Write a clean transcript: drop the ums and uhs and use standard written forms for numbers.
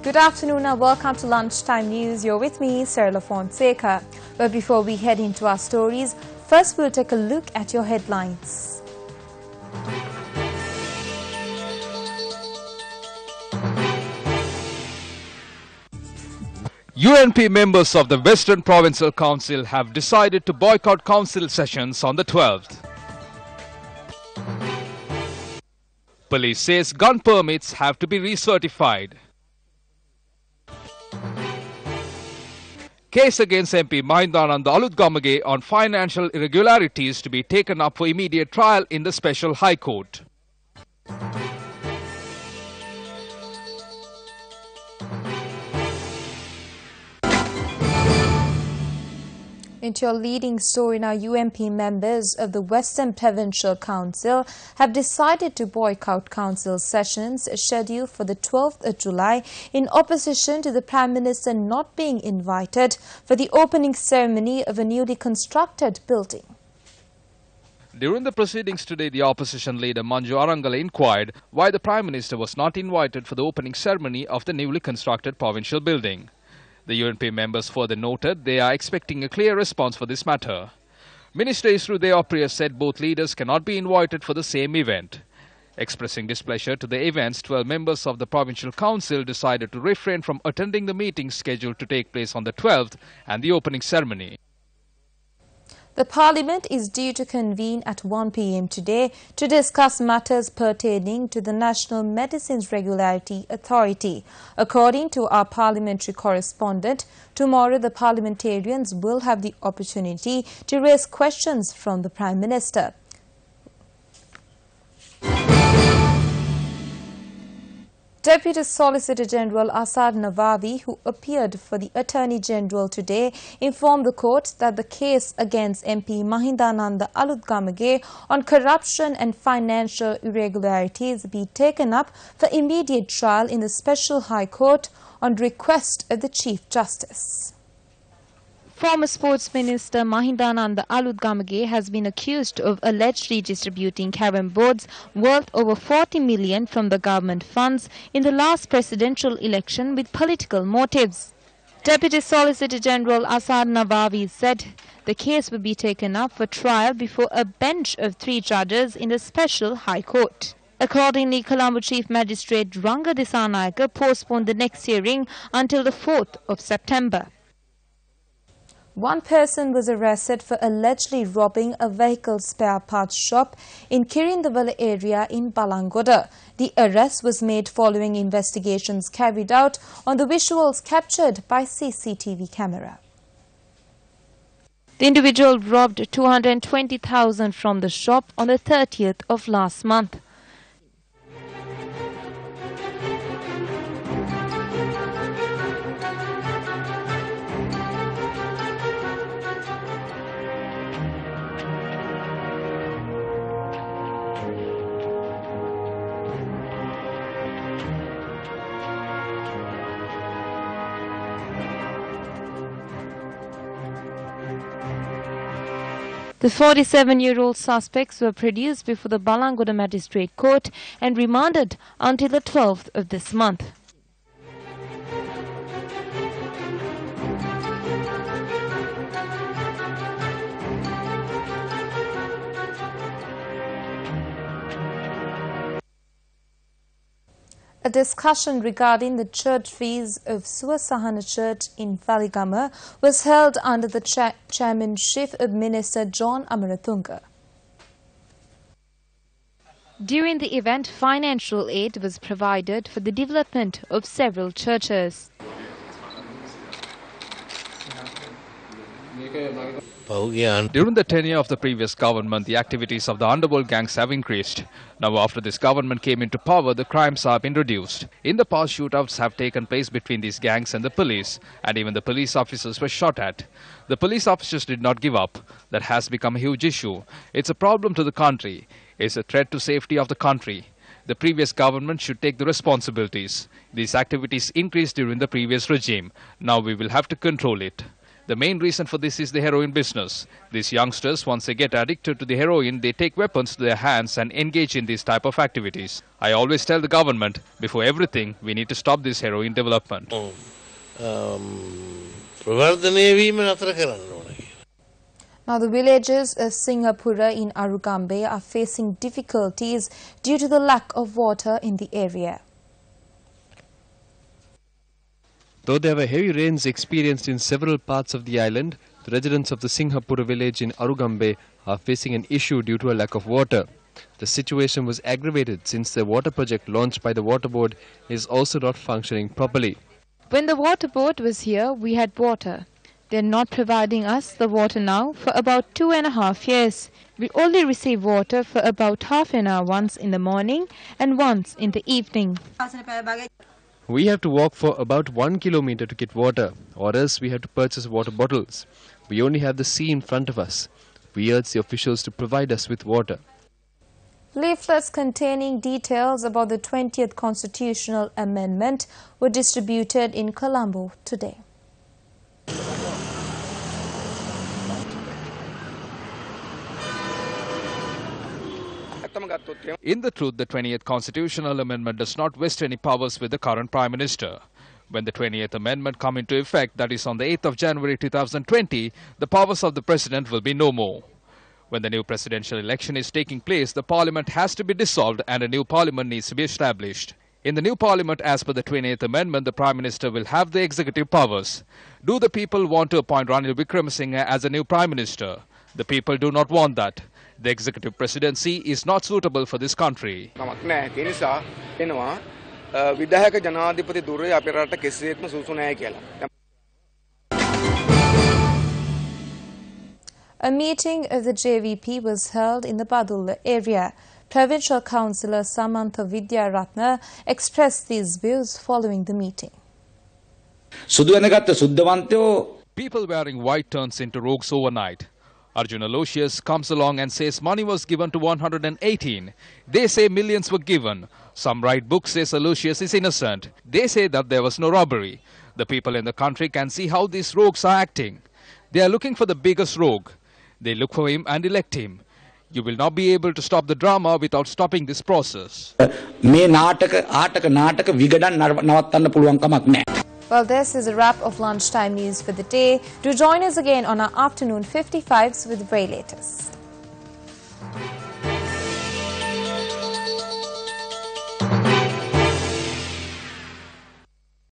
Good afternoon and welcome to Lunchtime News. You're with me, Sarah Fonseca. But before we head into our stories, first we'll take a look at your headlines. UNP members of the Western Provincial Council have decided to boycott council sessions on the 12th. Police says gun permits have to be recertified. Case against MP Mahindananda Alutgamage on financial irregularities to be taken up for immediate trial in the Special High Court. Into your leading story now, UNP members of the Western Provincial Council have decided to boycott council sessions scheduled for the 12th of July in opposition to the Prime Minister not being invited for the opening ceremony of a newly constructed building. During the proceedings today, the opposition leader Manju Arangala inquired why the Prime Minister was not invited for the opening ceremony of the newly constructed provincial building. The UNP members further noted they are expecting a clear response for this matter. Minister Isru Priya said both leaders cannot be invited for the same event. Expressing displeasure to the events, 12 members of the Provincial Council decided to refrain from attending the meeting scheduled to take place on the 12th and the opening ceremony. The Parliament is due to convene at 1 p.m. today to discuss matters pertaining to the National Medicines Regularity Authority. According to our parliamentary correspondent, tomorrow the parliamentarians will have the opportunity to raise questions from the Prime Minister. Deputy Solicitor General Asad Navavi, who appeared for the Attorney General today, informed the court that the case against MP Mahindananda Alutgamage on corruption and financial irregularities be taken up for immediate trial in the Special High Court on request of the Chief Justice. Former Sports Minister Mahindananda Alutgamage has been accused of allegedly distributing carom boards worth over 40 million from the government funds in the last presidential election with political motives. Deputy Solicitor General Asad Navavi said the case will be taken up for trial before a bench of 3 judges in the Special High Court. Accordingly, Colombo Chief Magistrate Ranga Disanayake postponed the next hearing until the 4th of September. One person was arrested for allegedly robbing a vehicle spare parts shop in Kirindavale area in Balangoda. The arrest was made following investigations carried out on the visuals captured by CCTV camera. The individual robbed 220,000 from the shop on the 30th of last month. The 47-year-old suspects were produced before the Balangoda Magistrate Court and remanded until the 12th of this month. A discussion regarding the church fees of Suwasahana Church in Valigama was held under the chairmanship of Minister John Amaratunga. During the event, financial aid was provided for the development of several churches. During the tenure of the previous government, the activities of the underworld gangs have increased. Now, after this government came into power, the crimes have been reduced. In the past, shootouts have taken place between these gangs and the police, and even the police officers were shot at. The police officers did not give up. That has become a huge issue. It's a problem to the country. It's a threat to safety of the country. The previous government should take the responsibilities. These activities increased during the previous regime. Now we will have to control it. The main reason for this is the heroin business. These youngsters, once they get addicted to the heroin, they take weapons to their hands and engage in these type of activities. I always tell the government, before everything, we need to stop this heroin development. Now, the villagers of Singapura in Arugambe are facing difficulties due to the lack of water in the area. Though there were heavy rains experienced in several parts of the island, the residents of the Singhapura village in Arugambe are facing an issue due to a lack of water. The situation was aggravated since the water project launched by the water board is also not functioning properly. When the water board was here, we had water. They're not providing us the water now for about 2.5 years. We only receive water for about half an hour once in the morning and once in the evening. We have to walk for about 1 kilometer to get water, or else we have to purchase water bottles. We only have the sea in front of us. We urge the officials to provide us with water. Leaflets containing details about the 20th Constitutional Amendment were distributed in Colombo today. In the truth, the 20th Constitutional Amendment does not vest any powers with the current Prime Minister. When the 20th Amendment come into effect, that is on the 8th of January 2020, the powers of the President will be no more. When the new presidential election is taking place, the Parliament has to be dissolved and a new Parliament needs to be established. In the new Parliament, as per the 20th Amendment, the Prime Minister will have the executive powers. Do the people want to appoint Ranil Wickremesinghe as a new Prime Minister? The people do not want that. The executive presidency is not suitable for this country. A meeting of the JVP was held in the Badulla area. Provincial Councillor Samantha Vidyaratna expressed these views following the meeting. People wearing white turns into rogues overnight. Arjun Aloysius comes along and says money was given to 118. They say millions were given. Some write books says Aloysius is innocent. They say that there was no robbery. The people in the country can see how these rogues are acting. They are looking for the biggest rogue. They look for him and elect him. You will not be able to stop the drama without stopping this process. Well, this is a wrap of lunchtime news for the day. Do join us again on our afternoon 55s with very latest.